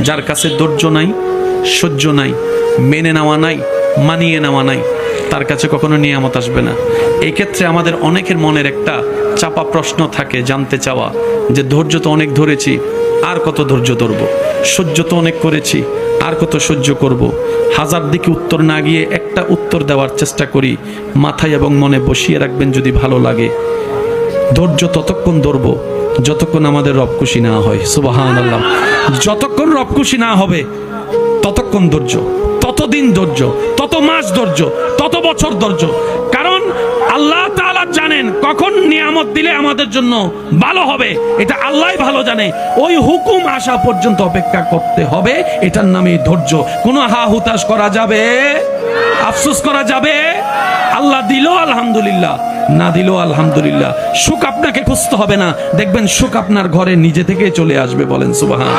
যার কাছে ধৈর্য নাই, সহ্য নাই, মেনে নেওয়া নাই, মানিয়ে নেওয়া নাই, তার কাছে কখনো নিয়ামত আসবে না। এই ক্ষেত্রে আমাদের অনেকের মনের একটা চাপা প্রশ্ন থাকে, জানতে চাওয়া যে ধৈর্য তো অনেক ধরেছি, আর কত ধৈর্য ধরবো, সহ্য তো অনেক করেছি, আর কত সহ্য করব। হাজার দিকে উত্তর না গিয়ে একটা উত্তর দেওয়ার চেষ্টা করি, মাথায় এবং মনে বসিয়ে রাখবেন যদি ভালো লাগে। ধৈর্য ততক্ষণ ধরবো যতক্ষণ আমাদের রব খুশি না হয়। সুবহানাল্লাহ। যতক্ষণ রব খুশি না হবে ততক্ষণ ধৈর্য, ততদিন ধৈর্য, তত মাস ধৈর্য, তত বছর ধৈর্য। কারণ আল্লাহ তাআলা জানেন কখন নিয়ামত দিলে আমাদের জন্য ভালো হবে, এটা আল্লাহই ভালো জানে। ওই হুকুম আসা পর্যন্ত অপেক্ষা করতে হবে, এটার নামই ধৈর্য। কোনো হা হুতাশ করা যাবে, আফসোস করা যাবে? আল্লাহ দিল আলহামদুলিল্লাহ, না দিল আলহামদুলিল্লাহ। সুখ আপনাকে খুঁজতে হবে না, দেখবেন সুখ আপনার ঘরে নিজে থেকে চলে আসবে। বলেন সুবহান।